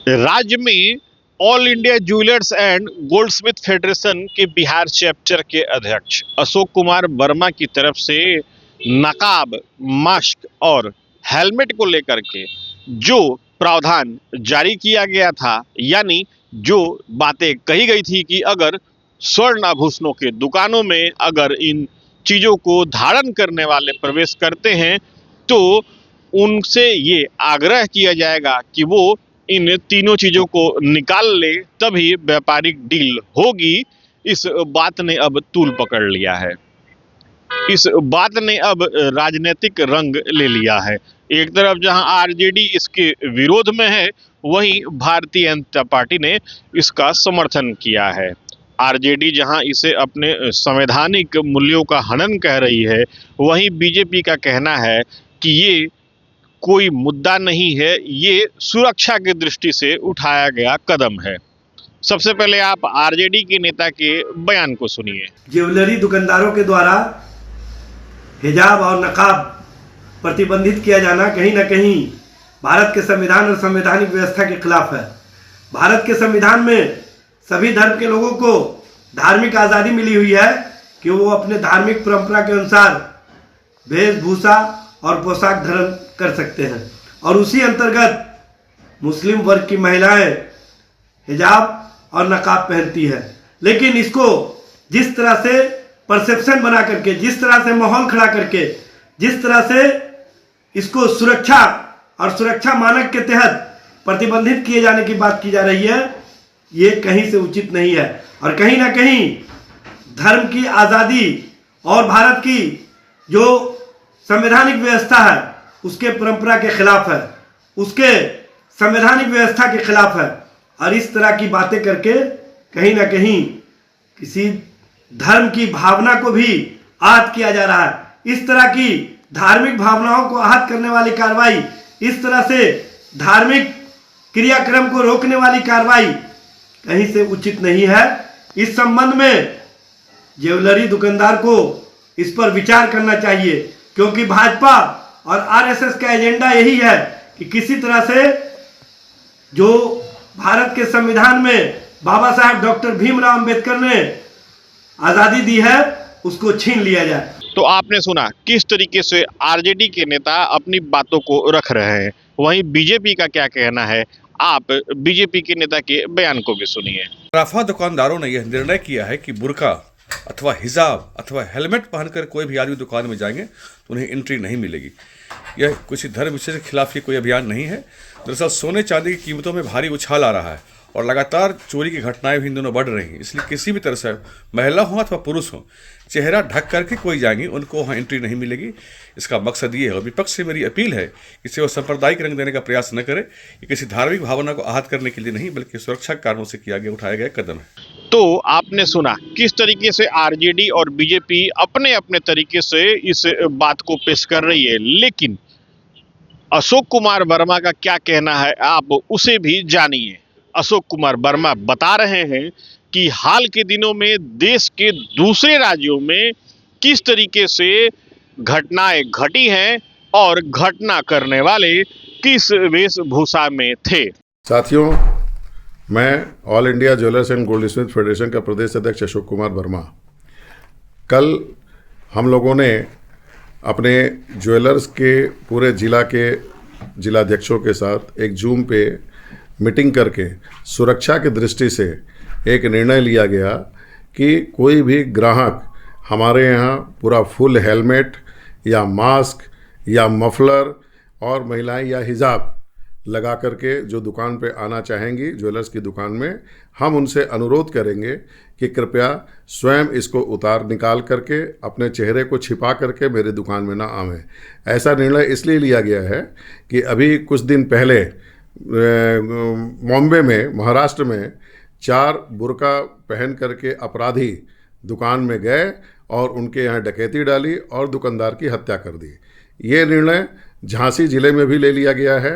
राज्य में all India jewellers and Goldsmith federation के बिहार चैप्टर के अध्यक्ष अशोक कुमार वर्मा की तरफ से नकाब, मास्क और हेलमेट को लेकर के जो प्रावधान जारी किया गया था, यानी जो बातें कही गई थी कि अगर स्वर्ण आभूषणों के दुकानों में अगर इन चीजों को धारण करने वाले प्रवेश करते हैं तो उनसे ये आग्रह किया जाएगा कि वो इन तीनों चीजों को निकाल ले, तभी व्यापारिक डील होगी। इस बात ने अब तूल पकड़ लिया है। इस बात ने अब राजनीतिक रंग ले लिया है। एक तरफ जहां आरजेडी इसके विरोध में है, वहीं भारतीय जनता पार्टी ने इसका समर्थन किया है। आरजेडी जहां इसे अपने संवैधानिक मूल्यों का हनन कह रही है, वहीं बीजेपी का कहना है कि ये कोई मुद्दा नहीं है, ये सुरक्षा की दृष्टि से उठाया गया कदम है। सबसे पहले आप आरजेडी के नेता के बयान को सुनिए। ज्वेलरी दुकानदारों के द्वारा हिजाब और नकाब प्रतिबंधित किया जाना कहीं ना कहीं भारत के संविधान और संवैधानिक व्यवस्था के खिलाफ है। भारत के संविधान में सभी धर्म के लोगों को धार्मिक आज़ादी मिली हुई है कि वो अपने धार्मिक परंपरा के अनुसार वेशभूषा और पोशाक धारण कर सकते हैं, और उसी अंतर्गत मुस्लिम वर्ग की महिलाएं हिजाब और नकाब पहनती है। लेकिन इसको जिस तरह से परसेप्शन बना करके, जिस तरह से माहौल खड़ा करके, जिस तरह से इसको सुरक्षा और सुरक्षा मानक के तहत प्रतिबंधित किए जाने की बात की जा रही है, ये कहीं से उचित नहीं है और कहीं ना कहीं धर्म की आज़ादी और भारत की जो संवैधानिक व्यवस्था है उसके परंपरा के खिलाफ है, उसके संवैधानिक व्यवस्था के खिलाफ है। और इस तरह की बातें करके कहीं ना कहीं किसी धर्म की भावना को भी आहत किया जा रहा है। इस तरह की धार्मिक भावनाओं को आहत करने वाली कार्रवाई, इस तरह से धार्मिक क्रियाक्रम को रोकने वाली कार्रवाई कहीं से उचित नहीं है। इस संबंध में ज्वेलरी दुकानदार को इस पर विचार करना चाहिए, क्योंकि भाजपा और आरएसएस का एजेंडा यही है कि किसी तरह से जो भारत के संविधान में बाबा साहब डॉक्टर भीमराव अंबेडकर ने आज़ादी दी है उसको छीन लिया जाए। तो आपने सुना किस तरीके से आरजेडी के नेता अपनी बातों को रख रहे हैं, वहीं बीजेपी का क्या कहना है, आप बीजेपी के नेता के बयान को भी सुनिए। सराफा दुकानदारों ने यह निर्णय किया है कि बुर्का अथवा हिजाब अथवा हेलमेट पहनकर कोई भी आदमी दुकान में जाएंगे तो उन्हें एंट्री नहीं मिलेगी। यह किसी धर्म विशेष के खिलाफ ये कोई अभियान नहीं है। दरअसल सोने चांदी की कीमतों में भारी उछाल आ रहा है और लगातार चोरी की घटनाएं भी इन दिनों बढ़ रही हैं। इसलिए किसी भी तरह से महिला हो अथवा पुरुष हो, चेहरा ढक करके कोई जाएंगे उनको वहाँ एंट्री नहीं मिलेगी। इसका मकसद ये है, और विपक्ष से मेरी अपील है कि इसे वो सांप्रदायिक रंग देने का प्रयास न करे। ये किसी धार्मिक भावना को आहत करने के लिए नहीं, बल्कि सुरक्षा कारणों से उठाया गया कदम है। तो आपने सुना किस तरीके से आरजेडी और बीजेपी अपने अपने तरीके से इस बात को पेश कर रही है, लेकिन अशोक कुमार वर्मा का क्या कहना है आप उसे भी जानिए। अशोक कुमार वर्मा बता रहे हैं कि हाल के दिनों में देश के दूसरे राज्यों में किस तरीके से घटनाएं घटी हैं और घटना करने वाले किस वेशभूषा में थे। साथियों, मैं all India jewellers and Goldsmith federation का प्रदेश अध्यक्ष अशोक कुमार वर्मा। कल हम लोगों ने अपने ज्वेलर्स के पूरे जिला के जिलाध्यक्षों के साथ एक जूम पे मीटिंग करके सुरक्षा की दृष्टि से एक निर्णय लिया गया कि कोई भी ग्राहक हमारे यहाँ पूरा फुल हेलमेट या मास्क या मफलर और महिलाएं या हिजाब लगा करके जो दुकान पे आना चाहेंगी ज्वेलर्स की दुकान में, हम उनसे अनुरोध करेंगे कि कृपया स्वयं इसको निकाल करके अपने चेहरे को छिपा करके मेरे दुकान में ना आवें। ऐसा निर्णय इसलिए लिया गया है कि अभी कुछ दिन पहले बॉम्बे में, महाराष्ट्र में 4 बुर्का पहन करके अपराधी दुकान में गए और उनके यहाँ डकैती डाली और दुकानदार की हत्या कर दी। ये निर्णय झांसी जिले में भी ले लिया गया है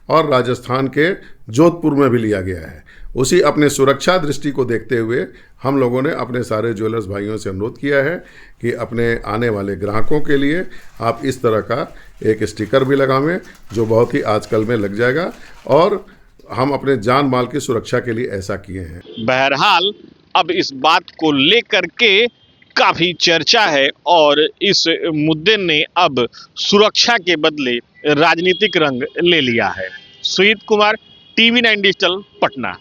और राजस्थान के जोधपुर में भी लिया गया है। उसी अपने सुरक्षा दृष्टि को देखते हुए हम लोगों ने अपने सारे ज्वेलर्स भाइयों से अनुरोध किया है कि अपने आने वाले ग्राहकों के लिए आप इस तरह का एक स्टिकर भी लगावें, जो बहुत ही आजकल में लग जाएगा। और हम अपने जान माल की सुरक्षा के लिए ऐसा किए हैं। बहरहाल अब इस बात को लेकर के काफी चर्चा है और इस मुद्दे ने अब सुरक्षा के बदले राजनीतिक रंग ले लिया है। Sujit Kumar, TV9 digital, Patna.